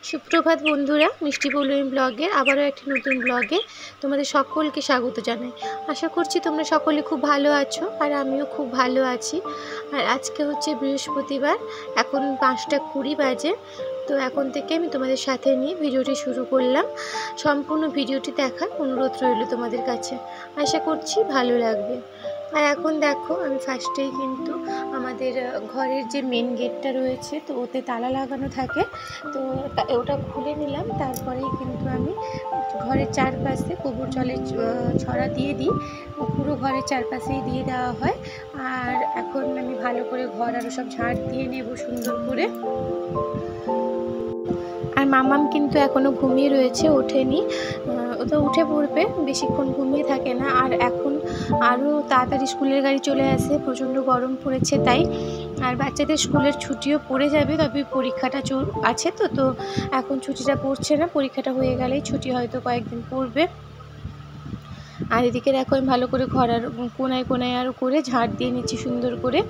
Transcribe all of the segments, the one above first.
সুপ্রভাত বন্ধুরা, মিষ্টি পৌলমী ব্লগের আবারও একটি নতুন ব্লগে তোমাদের সকলকে স্বাগত জানাই। আশা করছি তোমরা সকলে খুব ভালো আছো, আর আমিও খুব ভালো আছি। আর আজকে হচ্ছে বৃহস্পতিবার, এখন 5:20 বাজে। তো এখন থেকে আমি তোমাদের সাথে নিয়ে ভিডিওটি শুরু করলাম। সম্পূর্ণ ভিডিওটি দেখার অনুরোধ রইল তোমাদের কাছে, আশা করছি ভালো লাগবে। আর এখন দেখো, আমি ফার্স্টেই কিন্তু আমাদের ঘরের যে মেন গেটটা রয়েছে, তো ওতে তালা লাগানো থাকে, তো ওটা খুলে নিলাম। তারপরেই কিন্তু আমি ঘরের চারপাশে গোবর জলের ছড়া দিয়ে দিই, পুরো ঘরের চারপাশেই দিয়ে দেওয়া হয়। আর এখন আমি ভালো করে ঘর আরও সব ঝাড় দিয়ে নেব সুন্দর করে। আর মামাম কিন্তু এখনও ঘুমিয়ে রয়েছে, ওঠেনি। ও তো উঠে পড়বে, বেশিক্ষণ ঘুমিয়ে থাকে না। আর এখন আরও তাড়াতাড়ি স্কুলের গাড়ি চলে আসে, প্রচণ্ড গরম পড়েছে তাই। আর বাচ্চাদের স্কুলের ছুটিও পড়ে যাবে, তবে পরীক্ষাটা আছে তো এখন ছুটিটা পড়ছে না। পরীক্ষাটা হয়ে গেলেই ছুটি হয়তো কয়েকদিন পড়বে। আর এদিকে দেখো, আমি ভালো করে ঘর আর কোনায় কোনায় আরও করে ঝাড় দিয়ে নিচ্ছি সুন্দর করে।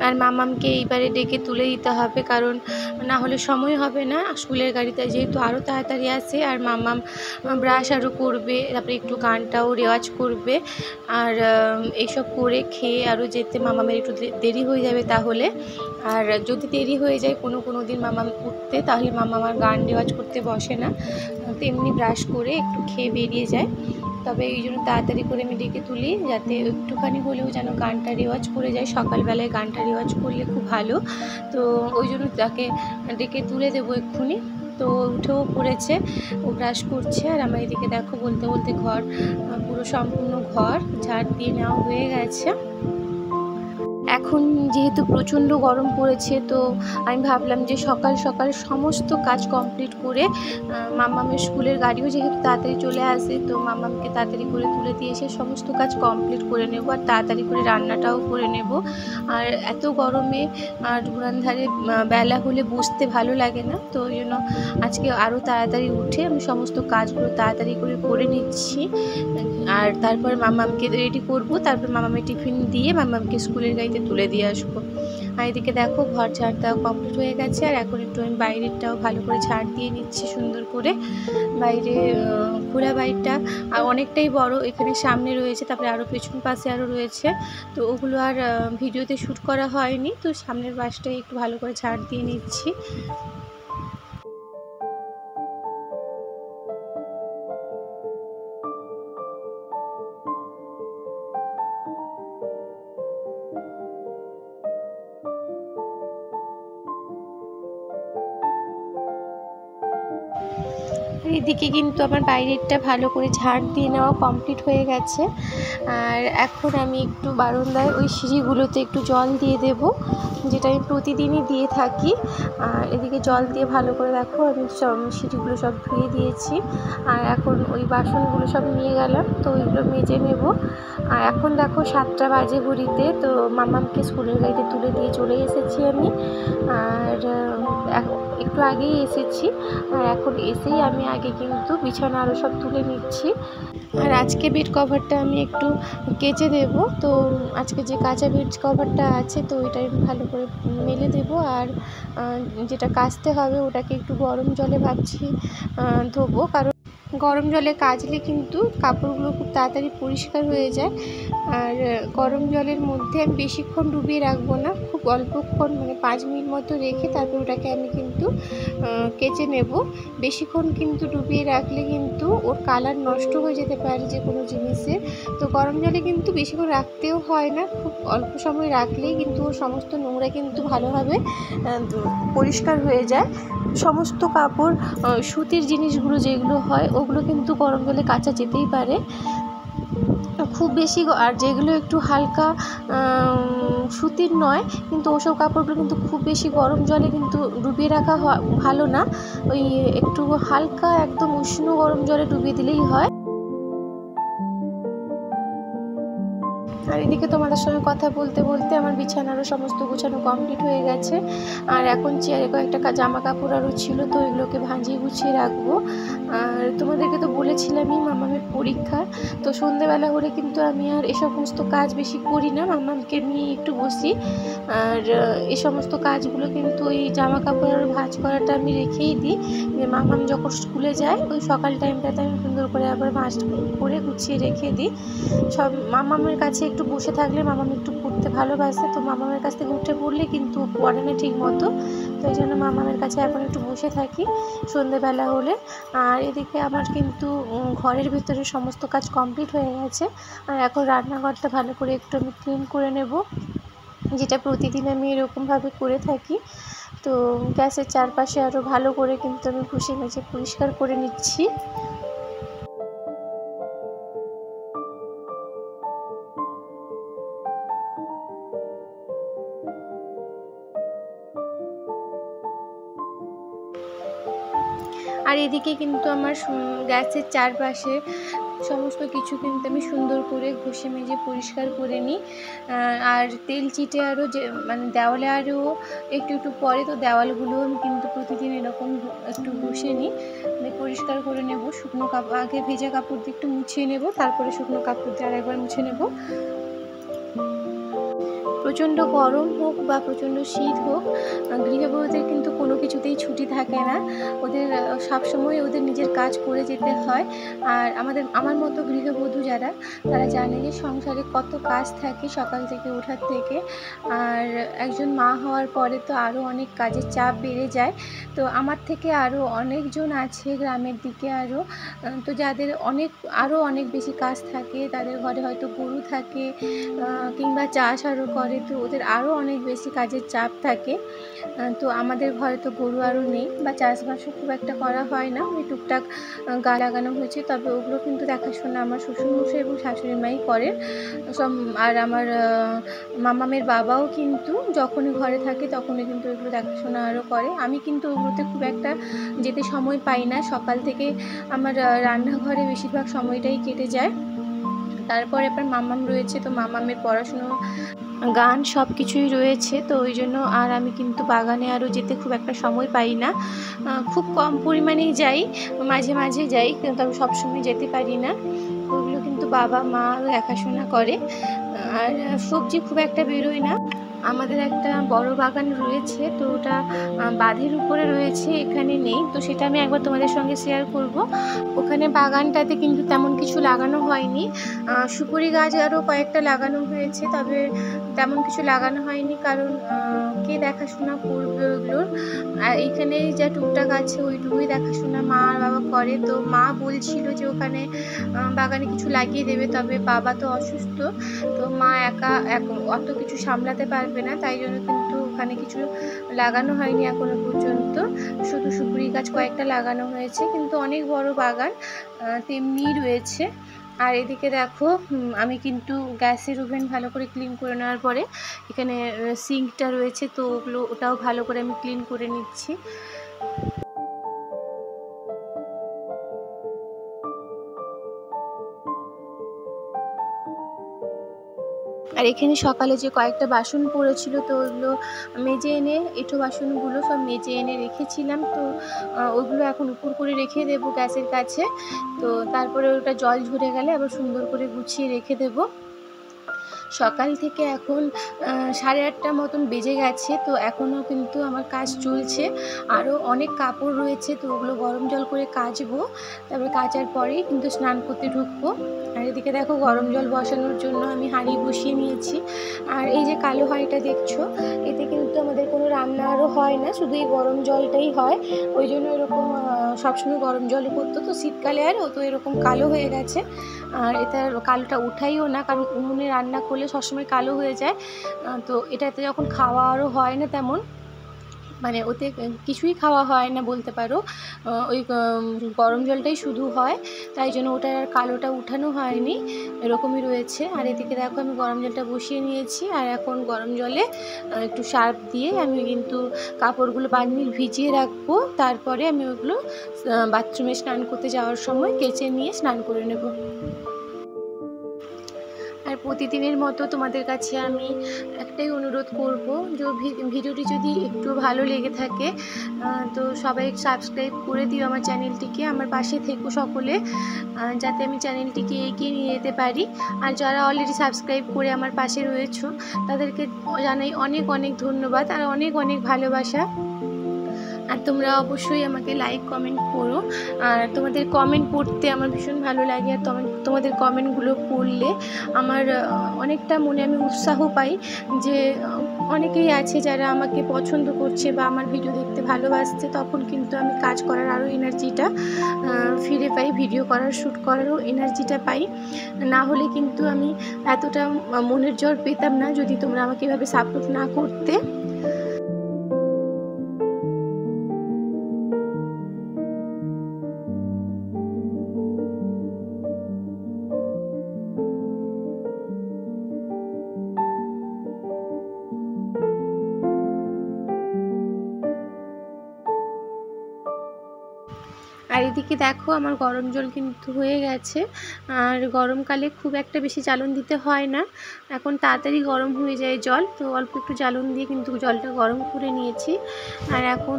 আর মামামকে এইবারে ডেকে তুলে দিতে হবে, কারণ না হলে সময় হবে না। স্কুলের গাড়িতে যেহেতু আরও তাড়াতাড়ি আসে, আর মামাম ব্রাশ আরও করবে, তারপরে একটু গানটাও রেওয়াজ করবে। আর এইসব করে খেয়ে আরও যেতে মামামের একটু দেরি হয়ে যাবে তাহলে। আর যদি দেরি হয়ে যায় কোনো দিন মামাম উঠতে, তাহলে মামাম আর গান রেওয়াজ করতে বসে না, তেমনি ব্রাশ করে একটু খেয়ে বেরিয়ে যায়। তবে এই জন্য তাড়াতাড়ি করে আমি ডেকে তুলি, যাতে একটুখানি হলেও যেন গানটা রেওয়াজ করে যায়। সকালবেলায় গানটা রেওয়াজ করলে খুব ভালো, তো ওই জন্য তাকে ডেকে তুলে দেবো এক্ষুনি। তো উঠেও পড়েছে, ও ব্রাশ করছে। আর আমার এদিকে দেখো, বলতে বলতে ঘর পুরো সম্পূর্ণ ঘর ঝাড় দিয়ে নেওয়া হয়ে গেছে। এখন যেহেতু প্রচণ্ড গরম পড়েছে, তো আমি ভাবলাম যে সকাল সকাল সমস্ত কাজ কমপ্লিট করে, মামামের স্কুলের গাড়িও যেহেতু তাড়াতাড়ি চলে আসে, তো মামামকে তাড়াতাড়ি করে তুলে দিয়ে এসে সমস্ত কাজ কমপ্লিট করে নেব, আর তাড়াতাড়ি করে রান্নাটাও করে নেব। আর এত গরমে আর উনান ধারে বেলা হলে বসতে ভালো লাগে না, তো ওই জন্য আজকে আরও তাড়াতাড়ি উঠে আমি সমস্ত কাজগুলো তাড়াতাড়ি করে নিচ্ছি। আর তারপর মামামকে রেডি করব, তারপর মামামের টিফিন দিয়ে মামামকে স্কুলের গাড়িতে তুলে দিয়ে আসবো। আর এদিকে দেখো, ঘর ঝাড় দেওয়া কমপ্লিট হয়ে গেছে। আর এখন একটু আমি বাইরেরটাও ভালো করে ঝাড় দিয়ে নিচ্ছি সুন্দর করে। বাইরে খোলা বাইরটা আর অনেকটাই বড়, এখানে সামনে রয়েছে, তারপরে আরও পেছন পাশে আরও রয়েছে, তো ওগুলো আর ভিডিওতে শ্যুট করা হয়নি। তো সামনের পাশটাই একটু ভালো করে ঝাড় দিয়ে নিচ্ছি। এদিকে কিন্তু আমার বাইরেরটা ভালো করে ঝাড় দিয়ে নেওয়া কমপ্লিট হয়ে গেছে। আর এখন আমি একটু বারান্দায় ওই সিঁড়িগুলোতে একটু জল দিয়ে দেব, যেটা আমি প্রতিদিনই দিয়ে থাকি। আর এদিকে জল দিয়ে ভালো করে দেখো, আমি সব সিঁড়িগুলো সব ধুয়ে দিয়েছি। আর এখন ওই বাসনগুলো সব নিয়ে গেলাম, তো ওইগুলো মেজে নেব। আর এখন দেখো 7টা বাজে ঘড়িতে, তো মামামকে স্কুলের গাড়িতে তুলে দিয়ে চলে এসেছি আমি। আর একটু আগেই এসেছি। আর এখন এসেই আমি আগে কিন্তু বিছানা আরও সব তুলে নিচ্ছি। আর আজকে বেড কভারটা আমি একটু কেচে দেব, তো আজকে যে কাঁচা বেড কভারটা আছে, তো ওইটা ভালো করে মেলে দেব। আর যেটা কাচতে হবে ওটাকে একটু গরম জলে ভাবছি ধোবো, কারণ গরম জলে কাচলে কিন্তু কাপড়গুলো খুব তাড়াতাড়ি পরিষ্কার হয়ে যায়। আর গরম জলের মধ্যে আমি বেশিক্ষণ ডুবিয়ে রাখবো না, খুব অল্পক্ষণ, মানে 5 মিনিট মতো রেখে তারপর ওটাকে আমি কিন্তু কেচে নেব। বেশিক্ষণ কিন্তু ডুবিয়ে রাখলে কিন্তু ওর কালার নষ্ট হয়ে যেতে পারে যে কোনো জিনিসের। তো গরম জলে কিন্তু বেশিক্ষণ রাখতেও হয় না, খুব অল্প সময় রাখলেই কিন্তু ওর সমস্ত নোংরা কিন্তু ভালোভাবে পরিষ্কার হয়ে যায়। সমস্ত কাপড়, সুতির জিনিসগুলো যেগুলো হয়, ওগুলো কিন্তু গরম জলে কাচা যেতেই পারে খুব বেশি। আর যেগুলো একটু হালকা সুতির নয়, কিন্তু ওসব কাপড়গুলো কিন্তু খুব বেশি গরম জলে কিন্তু ডুবিয়ে রাখা ভালো না। ওই একটু হালকা একদম উষ্ণ গরম জলে ডুবিয়ে দিলেই হয়। আর এদিকে তোমাদের সঙ্গে কথা বলতে বলতে আমার বিছানারও সমস্ত গোছানো কমপ্লিট হয়ে গেছে। আর এখন চেয়ারে কয়েকটা জামা কাপড় আরও ছিল, তো এগুলোকে ভাঁজিয়ে গুছিয়ে রাখবো। আর তোমাদেরকে তো বলেছিলামই মামামের পরীক্ষা, তো সন্ধেবেলা হলে কিন্তু আমি আর এ সমস্ত কাজ বেশি করি না, মামামকে নিয়ে একটু বসি। আর এই সমস্ত কাজগুলো কিন্তু ওই জামা কাপড় আর ভাঁজ করাটা আমি রেখেই দিই, যে মামাম যখন স্কুলে যায় ওই সকাল টাইমটাতে আমি সুন্দর করে আবার ভাঁজ করে গুছিয়ে রেখে দিই। সব মামামের কাছে একটু বসে থাকলে মামাম একটু পড়তে ভালোবাসে, তো মামামের কাছ থেকে উঠে পড়লে কিন্তু পড়ে না ঠিক মতো, তো এই জন্য মামামের কাছে এখন একটু বসে থাকি সন্ধেবেলা হলে। আর এদিকে আমার কিন্তু ঘরের ভিতরে সমস্ত কাজ কমপ্লিট হয়ে গেছে। আর এখন রান্নাঘরটা ভালো করে একটু আমি ক্লিন করে নেব, যেটা প্রতিদিন আমি এরকমভাবে করে থাকি। তো গ্যাসের চারপাশে আরও ভালো করে কিন্তু আমি ঘষে মেজে পরিষ্কার করে নিচ্ছি। আর এদিকে কিন্তু আমার গ্যাসের চারপাশে সমস্ত কিছু কিন্তু আমি সুন্দর করে ঘষে মেজে পরিষ্কার করে নিই। আর তেল চিটে আরও যে মানে দেওয়ালে আরও একটু একটু পরে, তো দেওয়ালগুলো আমি কিন্তু প্রতিদিন এরকম একটু ঘষে নিই, মানে পরিষ্কার করে নেব। শুকনো কাপড় আগে ভেজা কাপড় দিয়ে একটু মুছিয়ে নেব, তারপরে শুকনো কাপড় দিয়ে আরেকবার মুছে নেব। প্রচণ্ড গরম হোক বা প্রচণ্ড শীত হোক, গৃহবধূদের কিন্তু কোনো কিছুতেই ছুটি থাকে না, ওদের সবসময় ওদের নিজের কাজ করে যেতে হয়। আর আমার মতো গৃহবধূ যারা, তারা জানে যে সংসারে কত কাজ থাকে সকাল থেকে ওঠার থেকে। আর একজন মা হওয়ার পরে তো আরও অনেক কাজের চাপ বেড়ে যায়। তো আমার থেকে আরও অনেকজন আছে গ্রামের দিকে আরও, তো যাদের আরও অনেক বেশি কাজ থাকে, তাদের ঘরে হয়তো গরু থাকে কিংবা চাষ আরও করে, তো ওদের আরও অনেক বেশি কাজের চাপ থাকে। তো আমাদের ঘরে তো গরু আরও নেই, বা চাষবাসও খুব একটা করা হয় না, ওই টুকটাক গা লাগানো হয়েছে, তবে ওগুলো কিন্তু দেখাশোনা আমার শ্বশুরমশাই এবং শাশুড়ি মাই করেন সব। আর আমার মামামের বাবাও কিন্তু যখনই ঘরে থাকে তখনই কিন্তু ওগুলো দেখাশোনা আরও করে। আমি কিন্তু ওগুলোতে খুব একটা যেতে সময় পাই না, সকাল থেকে আমার রান্নাঘরে বেশিরভাগ সময়টাই কেটে যায়। তারপরে আবার মামাম রয়েছে, তো মামামের পড়াশুনো গান সব কিছুই রয়েছে, তো ওই জন্য আর আমি কিন্তু বাগানে আরও যেতে খুব একটা সময় পাই না, খুব কম পরিমাণেই যাই, মাঝে মাঝে যাই, কিন্তু আমি সবসময় যেতে পারি না। ওগুলো কিন্তু বাবা মা দেখাশোনা করে। আর সবজি খুব একটা বেরোয় না। আমাদের একটা বড় বাগান রয়েছে, তো ওটা বাঁধের উপরে রয়েছে, এখানে নেই, তো সেটা আমি একবার তোমাদের সঙ্গে শেয়ার করব। ওখানে বাগানটাতে কিন্তু তেমন কিছু লাগানো হয়নি, সুপুরি গাছ আরও কয়েকটা লাগানো হয়েছে, তবে তেমন কিছু লাগানো হয়নি, কারণ কে দেখাশোনা করবে ওগুলোর। আর এইখানে যা টুকটাক আছে ওইটুকুই দেখাশোনা মা আর বাবা করে। তো মা বলছিল যে ওখানে বাগানে কিছু লাগিয়ে দেবে, তবে বাবা তো অসুস্থ, তো মা একা অত কিছু সামলাতে পারবে না, তাই জন্য কিন্তু ওখানে কিছু লাগানো হয়নি এখনো পর্যন্ত। শুধু সুপুরি গাছ কয়েকটা লাগানো হয়েছে, কিন্তু অনেক বড় বাগান তেমনিই রয়েছে। আর এদিকে দেখো, আমি কিন্তু গ্যাসের ওভেন ভালো করে ক্লিন করে নেওয়ার পরে এখানে সিঙ্কটা রয়েছে, তো ওটাও ভালো করে আমি ক্লিন করে নিচ্ছি। আর এখানে সকালে যে কয়েকটা বাসন পড়েছিল, তো ওগুলো মেজে এনে, এঁঠো বাসনগুলো সব মেজে এনে রেখেছিলাম, তো ওগুলো এখন উপর করে রেখে দেবো গ্যাসের কাছে। তো তারপরে ওটা জল ঝরে গেলে আবার সুন্দর করে গুছিয়ে রেখে দেবো। সকাল থেকে এখন 8:30 মতন বেজে গেছে, তো এখনও কিন্তু আমার কাজ চলছে, আরও অনেক কাপড় রয়েছে, তো ওগুলো গরম জল করে কাচবো, তারপরে কাচার পরেই কিন্তু স্নান করতে ঢুকবো। আর এদিকে দেখো, গরম জল বসানোর জন্য আমি হাঁড়ি বসিয়ে নিয়েছি। আর এই যে কালো হাঁড়িটা দেখছো, এতে কিন্তু আমাদের কোনো রান্না আরও হয় না, শুধু এই গরম জলটাই হয়, ওই জন্য এরকম সবসময় গরম জলই করতো, তো শীতকালে আর ও তো এরকম কালো হয়ে গেছে। আর এটা কালোটা উঠাইও না, কারণ উনুনে রান্না করলে সবসময় কালো হয়ে যায়, তো এটাতে যখন খাওয়া আরও হয় না তেমন, মানে ওতে কিছুই খাওয়া হয় না বলতে পারো, ওই গরম জলটাই শুধু হয়, তাই জন্য ওটার আর কালোটা উঠানো হয়নি, এরকমই রয়েছে। আর এদিকে দেখো, আমি গরম জলটা বসিয়ে নিয়েছি, আর এখন গরম জলে একটু সার্ফ দিয়ে আমি কিন্তু কাপড়গুলো 5 মিনিট ভিজিয়ে রাখবো, তারপরে আমি ওগুলো বাথরুমে স্নান করতে যাওয়ার সময় কেচে নিয়ে স্নান করে নেব। আর আর প্রতিদিনের মতো তোমাদের কাছে আমি একটাই অনুরোধ করব, যে ভিডিওটি যদি একটু ভালো লেগে থাকে তো সবাই সাবস্ক্রাইব করে দিও আমার চ্যানেলটিকে, আমার পাশে থেকো সকলে, যাতে আমি চ্যানেলটিকে এগিয়ে নিয়ে যেতে পারি। আর যারা অলরেডি সাবস্ক্রাইব করে আমার পাশে রয়েছো তাদেরকে জানাই অনেক অনেক ধন্যবাদ আর অনেক অনেক ভালোবাসা। আর তোমরা অবশ্যই আমাকে লাইক কমেন্ট করো, আর তোমাদের কমেন্ট পড়তে আমার ভীষণ ভালো লাগে। আর তোমাদের কমেন্টগুলো পড়লে আমার অনেকটা মনে আমি উৎসাহ পাই, যে অনেকেই আছে যারা আমাকে পছন্দ করছে বা আমার ভিডিও দেখতে ভালোবাসছে, তখন কিন্তু আমি কাজ করার আরও এনার্জিটা ফিরে পাই, ভিডিও করার শ্যুট করারও এনার্জিটা পাই। না হলে কিন্তু আমি এতটা মনের জোর পেতাম না যদি তোমরা আমাকে এভাবে সাপোর্ট না করতে। আর এদিকে দেখো আমার গরম জল কিন্তু হয়ে গেছে। আর গরমকালে খুব একটা বেশি জ্বালন দিতে হয় না, এখন তাড়াতাড়ি গরম হয়ে যায় জল, তো অল্প একটু জ্বালন দিয়ে কিন্তু জলটা গরম করে নিয়েছি। আর এখন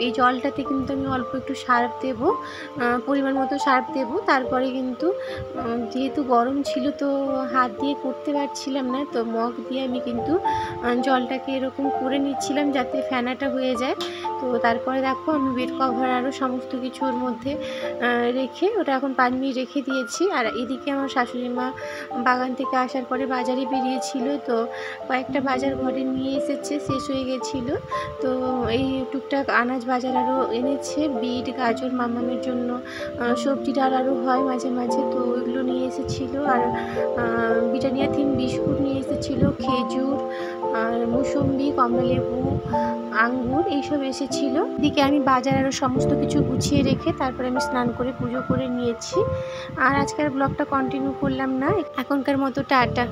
এই জলটাতে কিন্তু আমি অল্প একটু সার্ফ দেবো, পরিমাণ মতো সার্ফ দেবো। তারপরে কিন্তু যেহেতু গরম ছিল তো হাত দিয়ে করতে পারছিলাম না, তো মগ দিয়ে আমি কিন্তু জলটাকে এরকম করে নিচ্ছিলাম যাতে ফেনাটা হয়ে যায়। তো তারপরে দেখো আমি বেড কভার আরও সমস্ত কিছু ওর মধ্যে রেখে ওটা এখন 5 মিনিট রেখে দিয়েছি। আর এদিকে আমার শাশুড়ি মা বাগান থেকে আসার পরে বাজারে বেরিয়েছিল, তো কয়েকটা বাজার ঘরে নিয়ে এসেছে, শেষ হয়ে গেছিলো, তো এই টুকটাক আনাজ বাজার আরও এনেছে, বিট গাজর মামামের জন্য সবজি ডাল আরও হয় মাঝে মাঝে, তো ওইগুলো নিয়ে এসেছিলো। আর ব্রিটানিয়া থিম বিস্কুট নিয়ে এসেছিলো, খেজুর আর মুসম্বি, কমলালেবু, আঙ্গুর এইসব এসেছিলো। এদিকে আমি বাজার আরও সমস্ত কিছু গুছিয়ে রেখে তারপরে আমি স্নান করে পুজো করে নিয়েছি। আর আজকের ব্লগটা কন্টিনিউ করলাম না, এখনকার মতো টাটা।